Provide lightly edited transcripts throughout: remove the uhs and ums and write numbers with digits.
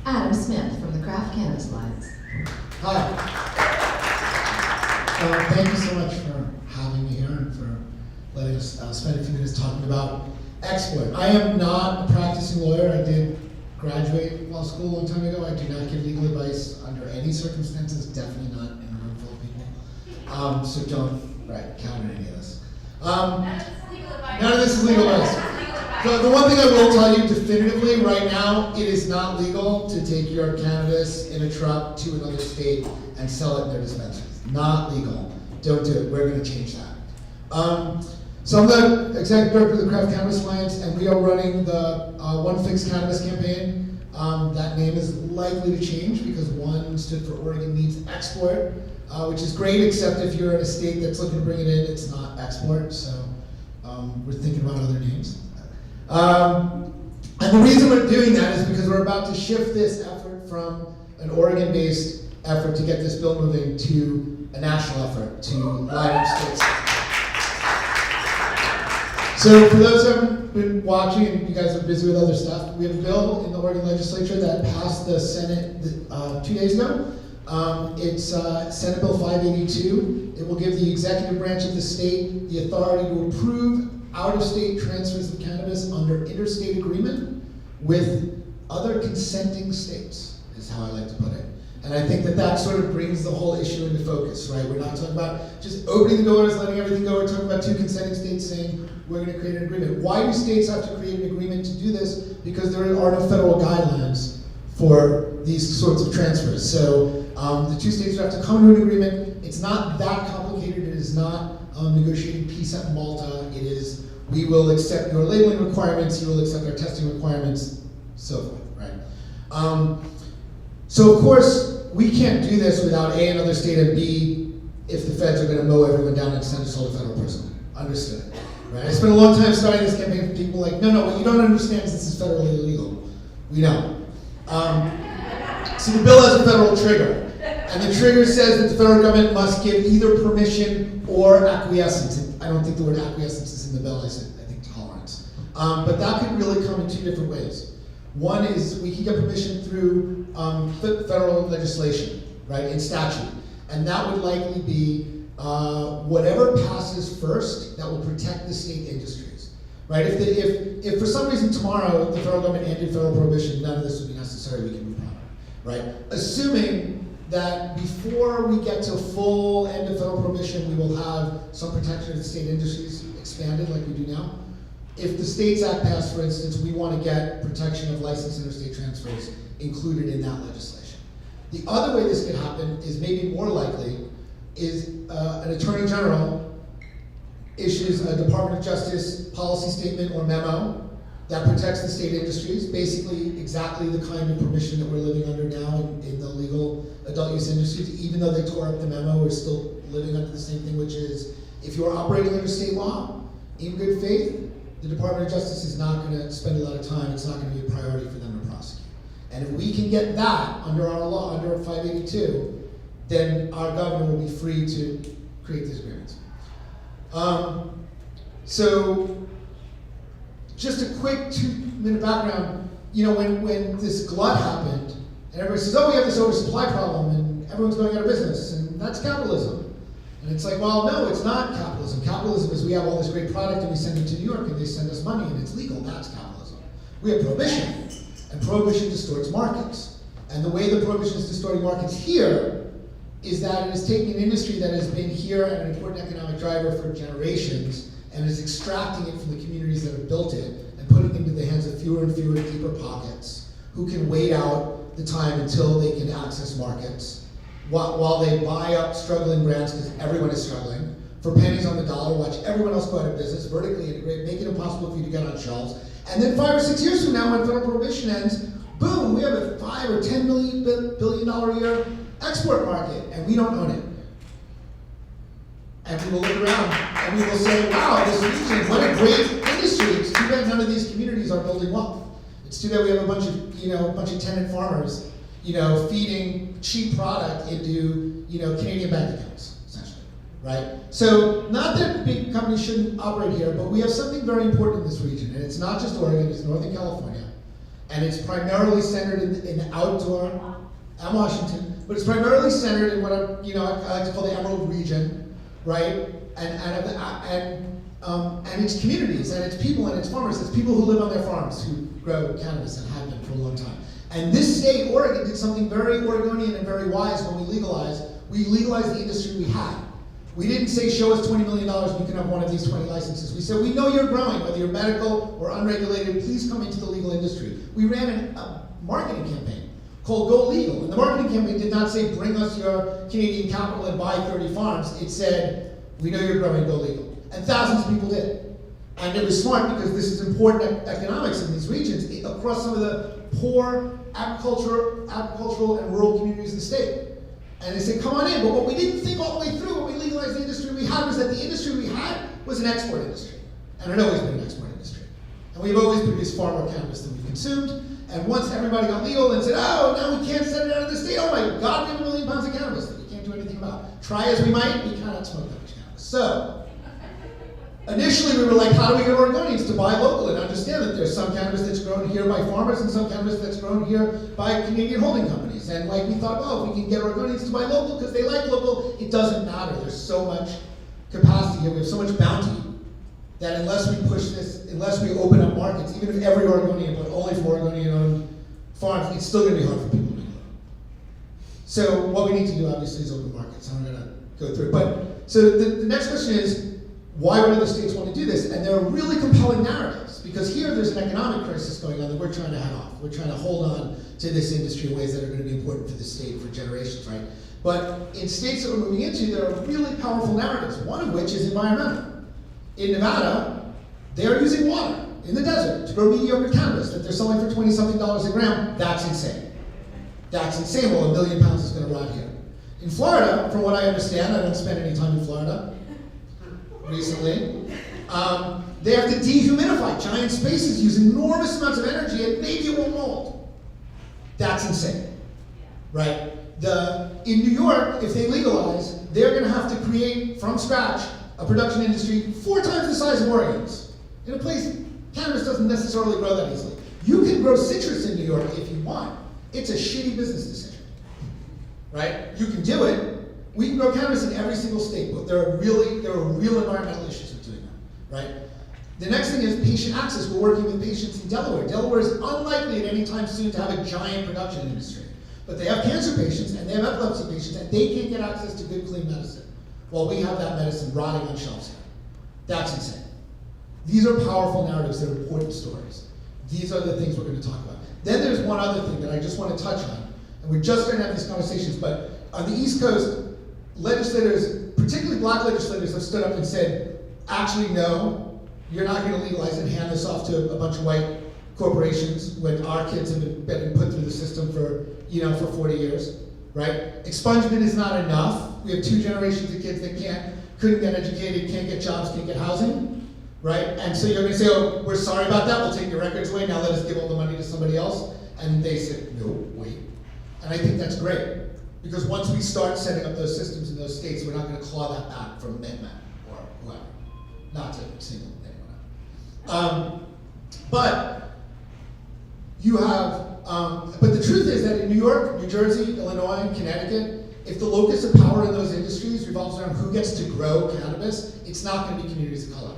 Adam Smith from the Craft Cannabis Alliance. Hi. Thank you so much for having me here and for letting us spend a few minutes talking about export. I am not a practicing lawyer. I did graduate law school a long time ago. I do not give legal advice under any circumstances, definitely not in a room full of people. So don't count on any of this. None of this is legal advice. So the one thing I will tell you definitively right now, it is not legal to take your cannabis in a truck to another state and sell it in their dispensaries. Not legal. Don't do it. We're going to change that. So I'm the executive director of the Craft Cannabis Alliance, and we are running the One Fix Cannabis campaign. That name is likely to change because one stood for Oregon Needs Export, which is great, except if you're in a state that's looking to bring it in, it's not export. So we're thinking about other names. And the reason we're doing that is because we're about to shift this effort from an Oregon-based effort to get this bill moving to a national effort to lighter states. So for those who haven't been watching and you guys are busy with other stuff, we have a bill in the Oregon legislature that passed the Senate 2 days ago. It's Senate Bill 582. It will give the executive branch of the state the authority to approve out-of-state transfers of cannabis under interstate agreement with other consenting states, is how I like to put it. And I think that that sort of brings the whole issue into focus, right? We're not talking about just opening the doors, letting everything go. We're talking about two consenting states saying, we're going to create an agreement. Why do states have to create an agreement to do this? Because there are no federal guidelines for these sorts of transfers. So the two states have to come to an agreement. It's not that complicated. It is not negotiating peace at Malta. It is, we will accept your labeling requirements, you will accept our testing requirements, so forth, right? So of course, we can't do this without A, another state, and B, if the feds are going to mow everyone down and send us all to federal prison. Understood, right? I spent a long time starting this campaign with people like, no, what you don't understand is this is federally illegal. We know. So the bill has a federal trigger. And the trigger says that the federal government must give either permission or acquiescence. I don't think the word acquiescence is in the bill, I think tolerance. But that could really come in two different ways. One is we can get permission through federal legislation, right, in statute. And that would likely be whatever passes first that will protect the state industries, right? If for some reason tomorrow the federal government ended federal prohibition, none of this would be necessary, we can move on, right? Assuming that before we get to full end of federal prohibition, we will have some protection of the state industries expanded like we do now. If the States Act passed, for instance, we want to get protection of licensed interstate transfers included in that legislation. The other way this could happen is maybe more likely is an attorney general issues a Department of Justice policy statement or memo that protects the state industries, basically exactly the kind of permission that we're living under now in the legal adult use industries. Even though they tore up the memo, we're still living under the same thing, which is if you're operating under state law in good faith, the Department of Justice is not going to spend a lot of time, it's not going to be a priority for them to prosecute. And if we can get that under our law, under 582, then our governor will be free to create these agreements. So, just a quick 2-minute background. You know, when this glut happened, and everybody says, oh, we have this oversupply problem, and everyone's going out of business, and that's capitalism. And it's like, well, no, it's not capitalism. Capitalism is we have all this great product and we send it to New York and they send us money and it's legal. That's capitalism. We have prohibition, and prohibition distorts markets. And the way the prohibition is distorting markets here is that it is taking an industry that has been here and an important economic driver for generations and is extracting it from the communities that have built it and putting it into the hands of fewer and fewer deeper pockets who can wait out the time until they can access markets while they buy up struggling brands, because everyone is struggling, for pennies on the dollar, watch everyone else go out of business, vertically integrate, make it impossible for you to get on shelves, and then 5 or 6 years from now when federal prohibition ends, boom, we have a $5 or $10 billion a year export market, and we don't own it. And we will look around and we will say, wow, this region, what a great industry. It's too bad none of these communities are building wealth. It's too bad we have a bunch of tenant farmers, feeding cheap product into, Canadian bank accounts, essentially, right? So, not that big companies shouldn't operate here, but we have something very important in this region, and it's not just Oregon, it's Northern California. And it's primarily centered in the outdoor, I'm Washington, but it's primarily centered in what I like to call the Emerald region, right? And its communities, and its people, and its farmers. It's people who live on their farms who grow cannabis and have been for a long time. And this state, Oregon, did something very Oregonian and very wise when we legalized. We legalized the industry we had. We didn't say, show us $20 million and you can have one of these 20 licenses. We said, we know you're growing, whether you're medical or unregulated, please come into the legal industry. We ran a marketing campaign called Go Legal. And the marketing campaign did not say, bring us your Canadian capital and buy 30 farms. It said, we know you're growing, go legal. And thousands of people did. And it was smart because this is important economics in these regions across some of the poor agricultural and rural communities of the state. And they said, come on in. But what we didn't think all the way through when we legalized the industry we had was that the industry we had was an export industry. And it had always been an export industry. And we've always produced far more cannabis than we've consumed. And once everybody got legal and said, oh, now we can't send it out of the state. Oh my God, we have 1 million pounds of cannabis that we can't do anything about. Try as we might, we cannot smoke that much cannabis. So, initially we were like, how do we get Oregonians to buy local and understand that there's some cannabis that's grown here by farmers and some cannabis that's grown here by Canadian holding companies. And like we thought, well, if we can get Oregonians to buy local because they like local, it doesn't matter. There's so much capacity here, we have so much bounty that unless we push this, unless we open up markets, even if every Oregonian, but only for Oregonian-owned farms, it's still gonna be hard for people to grow. So what we need to do obviously is open markets. I'm gonna go through it. But so the next question is, why would other states want to do this? And there are really compelling narratives, because here there's an economic crisis going on that we're trying to head off. We're trying to hold on to this industry in ways that are going to be important for the state for generations, right? But in states that we're moving into, there are really powerful narratives, one of which is environmental. In Nevada, they're using water in the desert to grow mediocre cannabis that they're selling for $20-something a gram. That's insane. That's insane. Well, 1 million pounds is going to rot here. In Florida, from what I understand, I don't spend any time in Florida recently, they have to dehumidify giant spaces, use enormous amounts of energy, and maybe it won't mold. That's insane, right? In New York, if they legalize, they're going to have to create from scratch a production industry 4 times the size of Oregon's. In a place, cannabis doesn't necessarily grow that easily. You can grow citrus in New York if you want. It's a shitty business decision, right? You can do it. We can grow cannabis in every single state, but there are real environmental issues with doing that, right? The next thing is patient access. We're working with patients in Delaware. Delaware is unlikely at any time soon to have a giant production industry. But they have cancer patients and they have epilepsy patients and they can't get access to good, clean medicine. Well, we have that medicine rotting on shelves here. That's insane. These are powerful narratives. They're important stories. These are the things we're going to talk about. Then there's one other thing that I just want to touch on. And we're just going to have these conversations, but on the East Coast, legislators, particularly black legislators, have stood up and said, actually, no, you're not going to legalize and hand this off to a bunch of white corporations when our kids have been put through the system for 40 years, right? Expungement is not enough. We have 2 generations of kids that couldn't get educated, can't get jobs, can't get housing, right? And so you're going to say, oh, we're sorry about that, we'll take your records away, now let us give all the money to somebody else. And they said, no, wait. And I think that's great. Because once we start setting up those systems in those states, we're not going to claw that back from MedMen or whoever. Not to single anyone out. But the truth is that in New York, New Jersey, Illinois, and Connecticut, if the locus of power in those industries revolves around who gets to grow cannabis, it's not going to be communities of color.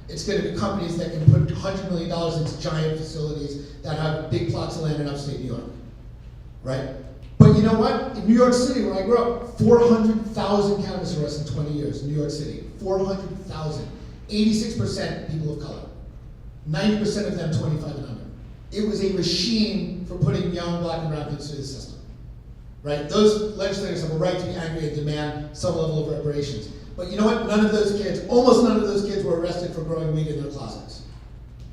It's going to be companies that can put $100 million into giant facilities that have big plots of land in upstate New York, right? But you know what? In New York City, where I grew up, 400,000 cannabis arrests in 20 years in New York City. 400,000. 86% people of color. 90% of them 25 and under. It was a machine for putting young black and brown kids through the system. Right? Those legislators have a right to be angry and demand some level of reparations. But you know what? Almost none of those kids were arrested for growing weed in their closets.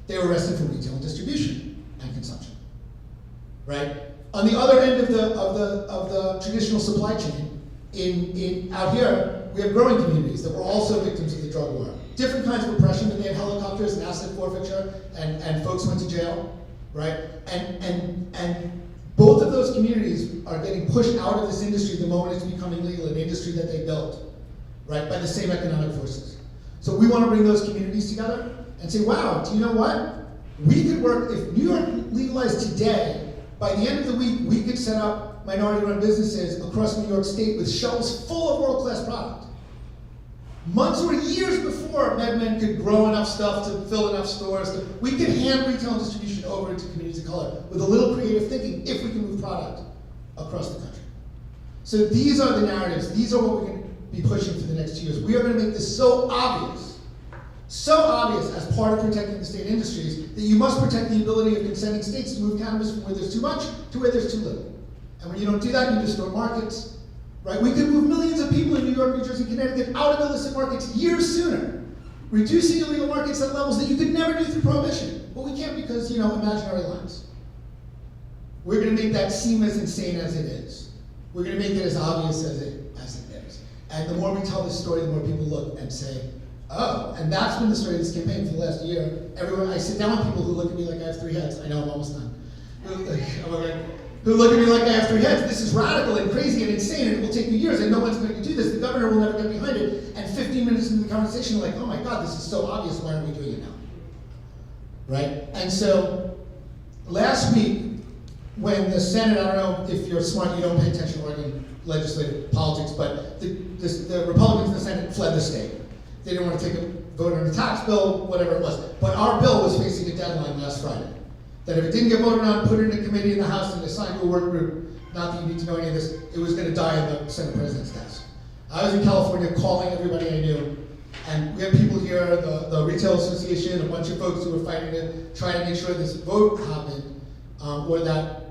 They were arrested for retail and distribution and consumption. Right? On the other end of the traditional supply chain, out here, we have growing communities that were also victims of the drug war. Different kinds of repression, but they had helicopters and asset forfeiture, and folks went to jail, right? And both of those communities are getting pushed out of this industry the moment it's becoming legal, an industry that they built, right, by the same economic forces. So we want to bring those communities together and say, wow, do you know what? We could work, if New York legalized today, by the end of the week, we could set up minority-run businesses across New York State with shelves full of world-class product. Months or years before MedMen could grow enough stuff to fill enough stores, we could hand retail and distribution over to communities of color with a little creative thinking if we can move product across the country. So these are the narratives. These are what we're going to be pushing for the next 2 years. We are going to make this so obvious as part of protecting the state industries that you must protect the ability of consenting states to move cannabis from where there's too much to where there's too little. And when you don't do that, you distort markets. Right? We could move millions of people in New York, New Jersey, Connecticut out of illicit markets years sooner, reducing illegal markets at levels that you could never do through prohibition. But we can't because, imaginary lines. We're going to make that seem as insane as it is. We're going to make it as obvious as it is. And the more we tell this story, the more people look and say, oh, and that's been the story of this campaign for the last year. Everyone, I sit down with people who look at me like I have 3 heads. I know I'm almost done. Who look at me like I have 3 heads. This is radical and crazy and insane, and it will take me years, and no one's going to do this. The governor will never get behind it. And 15 minutes into the conversation, like, oh my God, this is so obvious. Why aren't we doing it now? Right? And so, last week, when the Senate, I don't know if you're smart, you don't pay attention to Oregon legislative politics, but the Republicans in the Senate fled the state. They didn't want to take a vote on the tax bill, whatever it was. But our bill was facing a deadline last Friday. That if it didn't get voted on, put it in a committee in the House and assigned to a work group, not that you need to know any of this, it was going to die in the Senate President's desk. I was in California calling everybody I knew, and we had people here, the Retail Association, a bunch of folks who were fighting to try to make sure this vote happened, or that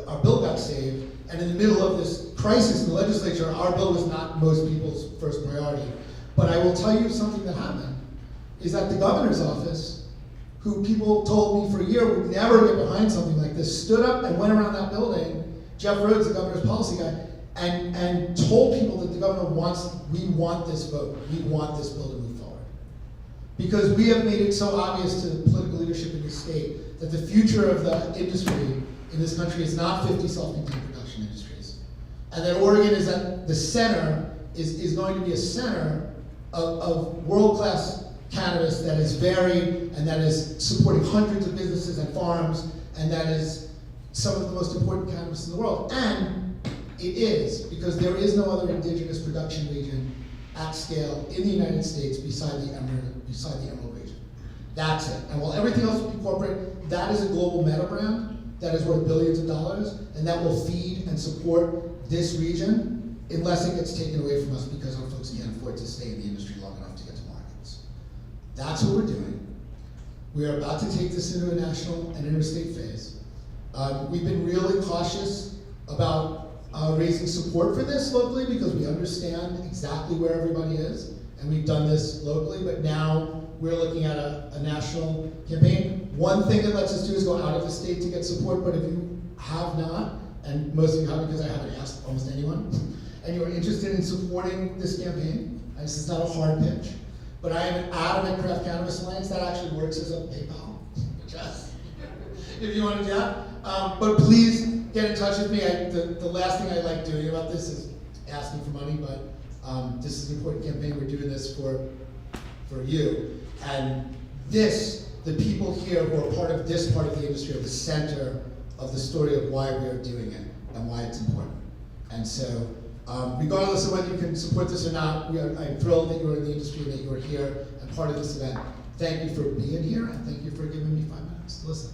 our bill got saved. And in the middle of this crisis in the legislature, our bill was not most people's first priority. But I will tell you something that happened, is that the governor's office, who people told me for a year would never get behind something like this, stood up and went around that building, Jeff Rhodes, the governor's policy guy, and told people that the governor we want this vote, we want this bill to move forward. Because we have made it so obvious to the political leadership in the state that the future of the industry in this country is not 50 self-contained production industries. And that Oregon is at the center, is going to be a center of world-class cannabis that is varied and that is supporting hundreds of businesses and farms and that is some of the most important cannabis in the world. And it is, because there is no other indigenous production region at scale in the United States beside the Emerald region. That's it. And while everything else will be corporate, that is a global meta brand that is worth billions of dollars and that will feed and support this region unless it gets taken away from us because our folks can't afford to stay in the industry long enough to get to markets. That's what we're doing. We are about to take this into a national and interstate phase. We've been really cautious about raising support for this locally because we understand exactly where everybody is, and we've done this locally, but now we're looking at a national campaign. One thing it lets us do is go out of the state to get support, but if you have not, and most of you haven't because I haven't asked almost anyone, and you are interested in supporting this campaign, and this is not a hard pitch, but I am an adamant Craft Cannabis Alliance that actually works as a PayPal, just if you want to do that. But please get in touch with me. The last thing I like doing about this is asking for money, but this is an important campaign. We're doing this for you. And the people here who are part of this part of the industry are the center of the story of why we are doing it and why it's important. And so, regardless of whether you can support this or not, I'm thrilled that you're in the industry and that you're here and part of this event. Thank you for being here, and thank you for giving me 5 minutes to listen.